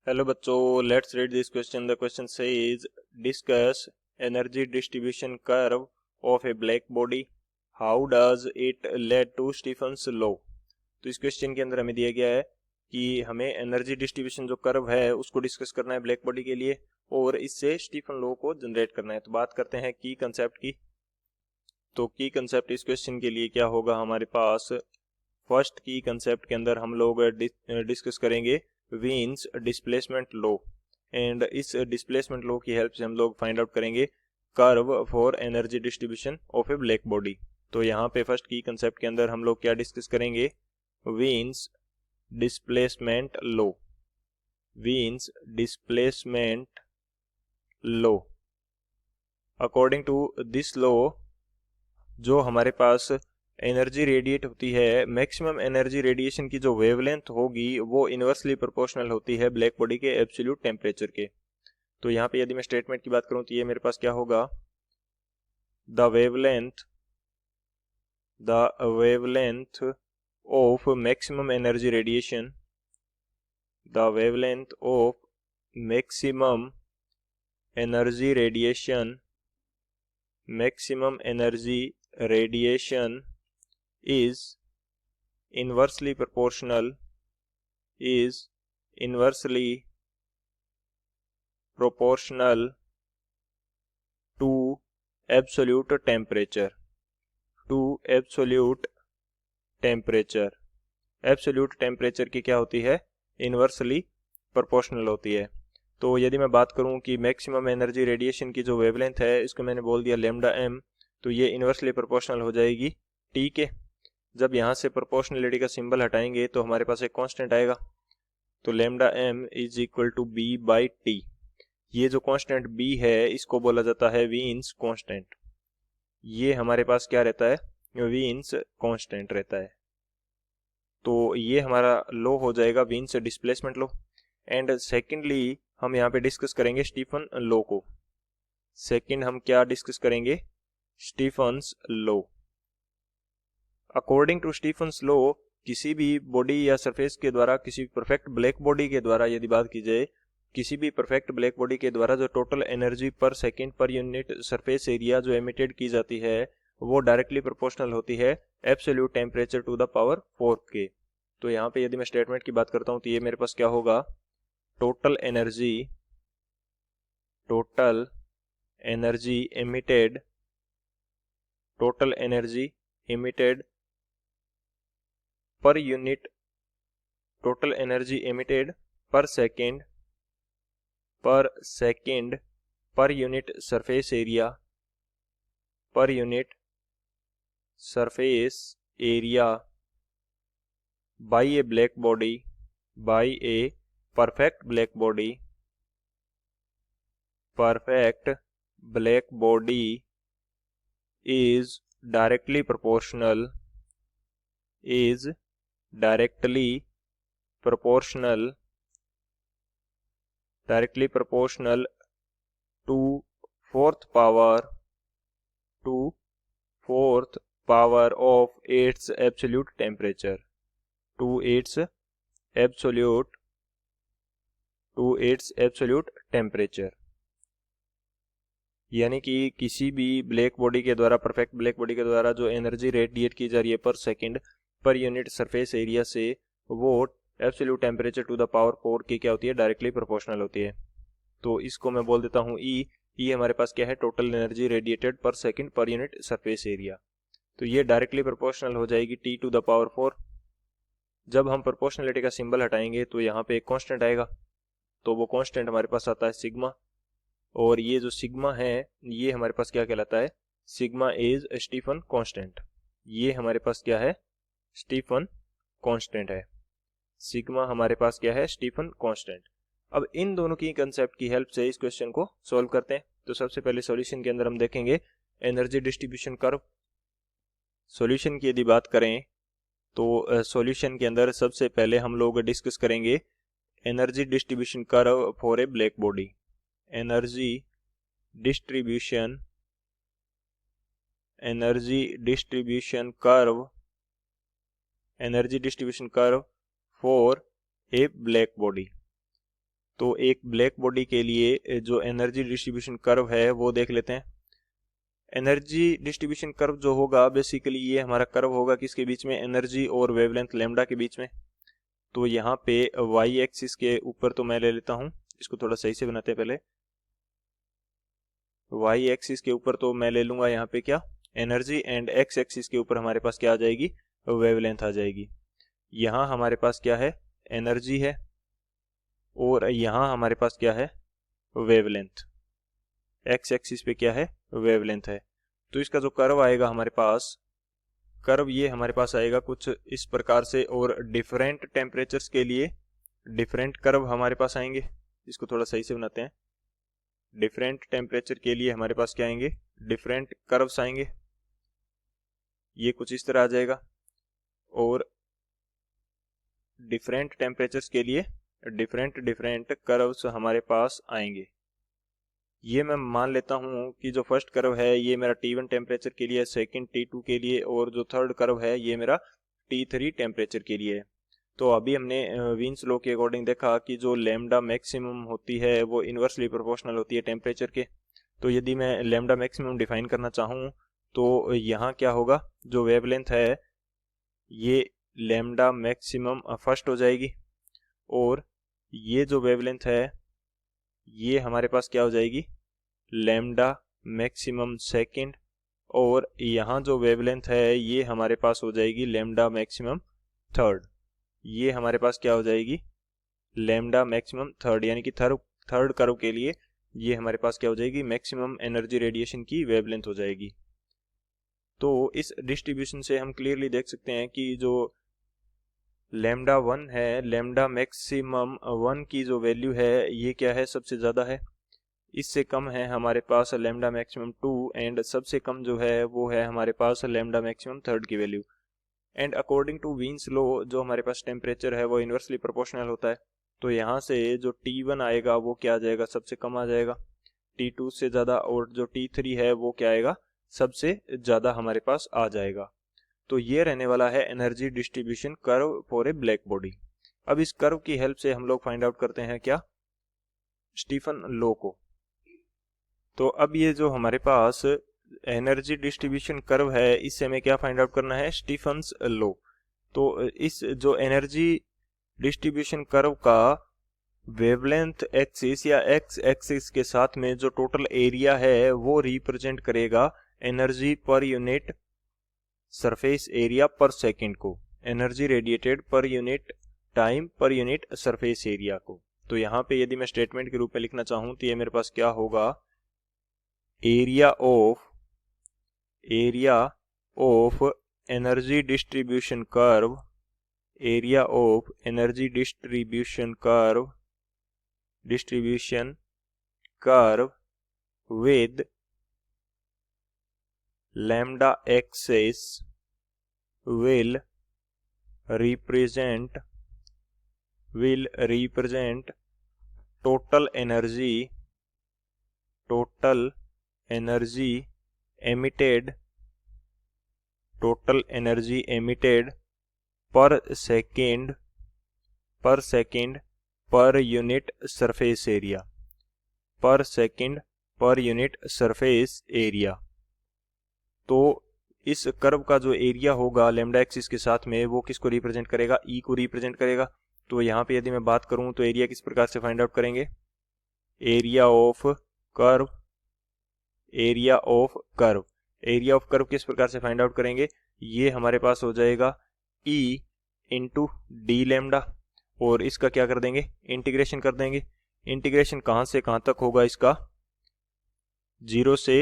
Hello बच्चों, let's read this question. The question says discuss energy distribution curve of a black body, how does it lead to Stefan's law. तो इस question के अंदर हमें दिया गया है कि हमें एनर्जी डिस्ट्रीब्यूशन जो कर्व है उसको डिस्कस करना है ब्लैक बॉडी के लिए और इससे स्टीफन लॉ को जनरेट करना है। तो बात करते हैं की कंसेप्ट की। तो की कंसेप्ट इस क्वेश्चन के लिए क्या होगा हमारे पास। फर्स्ट की कंसेप्ट के अंदर हम लोग डिस्कस करेंगे वीन्स डिस्प्लेसमेंट लॉ, एंड इस डिस्प्लेसमेंट लॉ की हेल्प से हम लोग फाइंड आउट करेंगे curve for energy distribution of a black body. तो यहाँ पे फर्स्ट की कंसेप्ट के अंदर हम लोग क्या डिस्कस करेंगे, Wien's displacement law. Wien's displacement law, according to this law जो हमारे पास एनर्जी रेडिएट होती है, मैक्सिमम एनर्जी रेडिएशन की जो वेवलेंथ होगी वो इनवर्सली प्रोपोर्शनल होती है ब्लैक बॉडी के एब्सोल्यूट टेम्परेचर के। तो यहाँ पे यदि मैं स्टेटमेंट की बात करूं तो ये मेरे पास क्या होगा, the wavelength of maximum energy radiation, the wavelength of maximum energy radiation, maximum energy radiation is inversely proportional to absolute temperature, absolute temperature की क्या होती है, इनवर्सली प्रोपोर्शनल होती है। तो यदि मैं बात करूं कि मैक्सिमम एनर्जी रेडिएशन की जो वेवलेंथ है इसको मैंने बोल दिया लैम्डा एम, तो ये इनवर्सली प्रोपोर्शनल हो जाएगी टी के। जब यहाँ से प्रोपोर्शनलिटी का सिंबल हटाएंगे तो हमारे पास एक कांस्टेंट आएगा, तो lambda M is equal to B by T. ये जो कांस्टेंट बी है इसको बोला जाता है वीन्स कांस्टेंट। ये हमारे पास क्या रहता है, वीन्स कांस्टेंट रहता है। तो ये हमारा लो हो जाएगा Wien's displacement low. And secondly हम यहाँ पे डिस्कस करेंगे स्टीफन लो को। सेकेंड हम क्या डिस्कस करेंगे, Stefan's law. According to Stefan's law किसी भी बॉडी या सरफेस के द्वारा, किसी परफेक्ट ब्लैक बॉडी के द्वारा यदि बात की जाए, किसी भी परफेक्ट ब्लैक बॉडी के द्वारा जो टोटल एनर्जी पर सेकंड पर यूनिट सरफेस एरिया जो एमिटेड की जाती है वो डायरेक्टली प्रोपोर्शनल होती है absolute temperature to the power 4 के। तो यहाँ पे यदि मैं स्टेटमेंट की बात करता हूँ तो ये मेरे पास क्या होगा, total energy emitted per unit, total energy emitted per second per unit surface area, by a perfect black body is directly proportional to fourth power of its absolute temperature, to its absolute temperature। यानी कि किसी भी black body के द्वारा, perfect black body के द्वारा जो energy radiate की जा रही है पर सेकंड पर यूनिट सरफेस एरिया से, वो absolute temperature to the power 4 की क्या होती है, डायरेक्टली प्रोपोर्शनल होती है। तो इसको मैं बोल देता हूँ ई। हमारे पास क्या है, टोटल एनर्जी रेडिएटेड पर सेकंड पर यूनिट सरफेस एरिया। तो ये डायरेक्टली प्रोपोर्शनल हो जाएगी टी टू द पावर 4। जब हम प्रोपोर्शनलिटी का सिंबल हटाएंगे तो यहाँ पे एक कांस्टेंट आएगा, तो वो कांस्टेंट हमारे पास आता है सिग्मा। और ये जो सिग्मा है ये हमारे पास क्या कहलाता है, सिग्मा इज स्टीफन कांस्टेंट। ये हमारे पास क्या है, स्टीफन कांस्टेंट है। सिग्मा हमारे पास क्या है, स्टीफन कांस्टेंट। अब इन दोनों की कंसेप्ट की हेल्प से इस क्वेश्चन को सॉल्व करते हैं। तो सबसे पहले सॉल्यूशन के अंदर हम देखेंगे एनर्जी डिस्ट्रीब्यूशन कर्व। सॉल्यूशन की यदि बात करें तो सॉल्यूशन के अंदर सबसे पहले हम लोग डिस्कस करेंगे energy distribution curve for a black body. Energy distribution curve for a black body. तो एक ब्लैक बॉडी के लिए जो एनर्जी डिस्ट्रीब्यूशन कर्व है वो देख लेते हैं। एनर्जी डिस्ट्रीब्यूशन कर्व जो होगा बेसिकली ये हमारा कर्व होगा किसके बीच में, एनर्जी और वेवलेंथ लैम्डा के बीच में। तो यहाँ पे वाई एक्सिस के ऊपर तो मैं ले लेता हूँ, इसको थोड़ा सही से बनाते हैं पहले। वाई एक्सिस के ऊपर तो मैं ले लूंगा यहाँ पे क्या, एनर्जी, एंड एक्स एक्सिस के ऊपर हमारे पास क्या आ जाएगी, वेवलेंथ आ जाएगी। यहाँ हमारे पास क्या है, एनर्जी है, और यहाँ हमारे पास क्या है, वेवलेंथ। एक्स एक्सिस पे क्या है, वेवलेंथ है। तो इसका जो कर्व आएगा हमारे पास, कर्व ये हमारे पास आएगा कुछ इस प्रकार से, और डिफरेंट टेम्परेचर्स के लिए डिफरेंट कर्व हमारे पास आएंगे। इसको थोड़ा सही से बनाते हैं। डिफरेंट टेम्परेचर के लिए हमारे पास क्या आएंगे, डिफरेंट कर्व्स आएंगे। ये कुछ इस तरह आ जाएगा, और डिफरेंट टेम्परेचर्स के लिए डिफरेंट कर्व्स हमारे पास आएंगे। ये मैं मान लेता हूँ कि जो फर्स्ट कर्व है ये मेरा T1 टेम्परेचर के लिए है, सेकंड T2 के लिए, और जो थर्ड कर्व है ये मेरा T3 टेम्परेचर के लिए है। तो अभी हमने वीन्स लॉ के अकॉर्डिंग देखा कि जो लैम्डा मैक्सिमम होती है वो इन्वर्सली प्रोपोर्शनल होती है टेम्परेचर के। तो यदि मैं लैम्डा मैक्सिमम डिफाइन करना चाहूँ तो यहाँ क्या होगा, जो वेवलेंथ है ये लैम्डा मैक्सिमम फर्स्ट हो जाएगी, और ये जो वेवलेंथ है ये हमारे पास क्या हो जाएगी, लैम्डा मैक्सिमम सेकंड, और यहाँ जो वेवलेंथ है ये हमारे पास हो जाएगी लैम्डा मैक्सिमम थर्ड। ये हमारे पास क्या हो जाएगी, लैम्डा मैक्सिमम थर्ड, यानी कि थर्ड कर्व के लिए ये हमारे पास क्या हो जाएगी, मैक्सिमम एनर्जी रेडिएशन की वेवलेंथ हो जाएगी। तो इस डिस्ट्रीब्यूशन से हम क्लियरली देख सकते हैं कि जो लैम्डा 1 है, लैम्डा मैक्सिमम 1 की जो वैल्यू है ये क्या है, सबसे ज़्यादा है। इससे कम है हमारे पास लैम्डा मैक्सिमम 2, एंड सबसे कम जो है वो है हमारे पास लैम्डा मैक्सिमम थर्ड की value. And according to Wien's law जो हमारे पास टेम्परेचर है वो इन्वर्सली प्रोपोर्शनल होता है। तो यहाँ से जो T1 आएगा वो क्या आ जाएगा, सबसे कम आ जाएगा, T2 से ज़्यादा, और जो T3 है वो क्या आएगा, सबसे ज़्यादा हमारे पास आ जाएगा। तो ये रहने वाला है energy distribution curve for a black body. अब इस कर्व की हेल्प से हम लोग फाइंड आउट करते हैं क्या, स्टीफन लॉ को। तो अब ये जो हमारे पास एनर्जी डिस्ट्रीब्यूशन कर्व है इससे हमें क्या फाइंड आउट करना है, स्टीफन्स लॉ। तो इस जो एनर्जी डिस्ट्रीब्यूशन कर्व का वेवलेंथ एक्सिस या एक्स एक्सिस के साथ में जो टोटल एरिया है वो रिप्रेजेंट करेगा एनर्जी पर यूनिट सरफेस एरिया पर सेकंड को, energy radiated per unit time पर यूनिट सरफेस एरिया को। तो यहाँ पे यदि मैं स्टेटमेंट के रूप में लिखना चाहूँ तो ये मेरे पास क्या होगा, area of energy distribution curve, area of energy distribution curve with lambda axis will represent total energy emitted per second per unit surface area, तो इस कर्व का जो एरिया होगा लैम्डा एक्सिस के साथ में वो किसको रिप्रेजेंट करेगा, ई को रिप्रेजेंट करेगा। तो यहाँ पे यदि मैं बात करूँ तो एरिया किस प्रकार से फाइंड आउट करेंगे, एरिया ऑफ कर्व किस प्रकार से फाइंड आउट करेंगे, ये हमारे पास हो जाएगा ई इंटू डी लैम्डा, और इसका क्या कर देंगे, इंटीग्रेशन कर देंगे। इंटीग्रेशन कहाँ से कहाँ तक होगा इसका, 0 से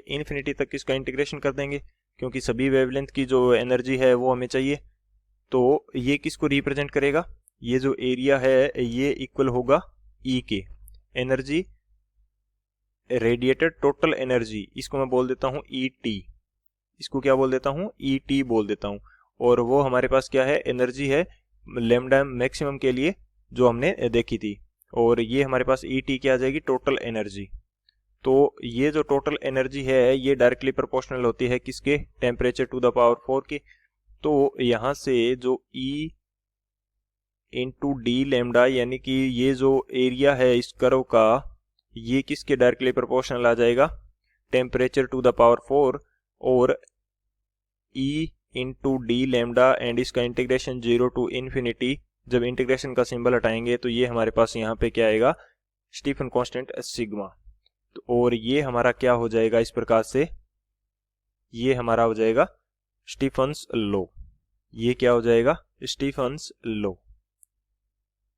इन्फिनिटी तक इसका इंटीग्रेशन कर देंगे, क्योंकि सभी वेवलेंथ की जो एनर्जी है वो हमें चाहिए। तो ये किसको रिप्रेजेंट करेगा, ये जो एरिया है ये इक्वल होगा ई के, एनर्जी रेडिएटेड टोटल एनर्जी, इसको मैं बोल देता हूँ ई टी, इसको क्या बोल देता हूँ, ई टी बोल देता हूँ। और वो हमारे पास क्या है, एनर्जी है लैम्डा मैक्सिमम के लिए जो हमने देखी थी, और ये हमारे पास ई टी क्या आ जाएगी, टोटल एनर्जी। तो ये जो टोटल एनर्जी है ये डायरेक्टली प्रोपोर्शनल होती है किसके, टेम्परेचर टू द पावर 4 की। तो यहाँ से जो ई इंटू डी लैम्डा, यानी कि ये जो एरिया है इस कर्व का ये किसके डायरेक्टली प्रोपोर्शनल आ जाएगा, टेम्परेचर टू द पावर 4, और E into D lambda, and इसका इंटीग्रेशन 0 टू इन्फिनिटी। जब इंटीग्रेशन का सिंबल हटाएंगे तो ये हमारे पास यहाँ पे क्या आएगा, स्टीफन कांस्टेंट सिग्मा। तो और ये हमारा क्या हो जाएगा इस प्रकार से, ये हमारा हो जाएगा स्टीफन्स लॉ। ये क्या हो जाएगा, स्टीफन्स लॉ।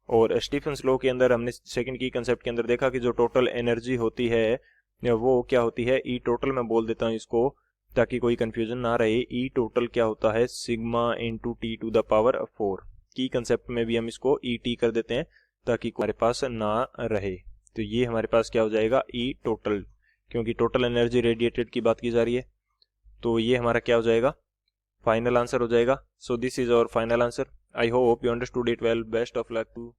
और स्टीफन्स लॉ के अंदर हमने सेकंड की कंसेप्ट के अंदर देखा कि जो टोटल एनर्जी होती है वो क्या होती है, ई टोटल मैं बोल देता हूँ इसको ताकि कोई कंफ्यूजन ना रहे। ई टोटल क्या होता है, sigma into T to the power 4। की कंसेप्ट में भी हम इसको ई टी कर देते हैं ताकि हमारे पास ना रहे। तो ये हमारे पास क्या हो जाएगा, ई टोटल, क्योंकि टोटल एनर्जी रेडिएटेड की बात की जा रही है। तो ये हमारा क्या हो जाएगा, फाइनल आंसर हो जाएगा। So this is our final answer. I hope you understood it well. Best of luck to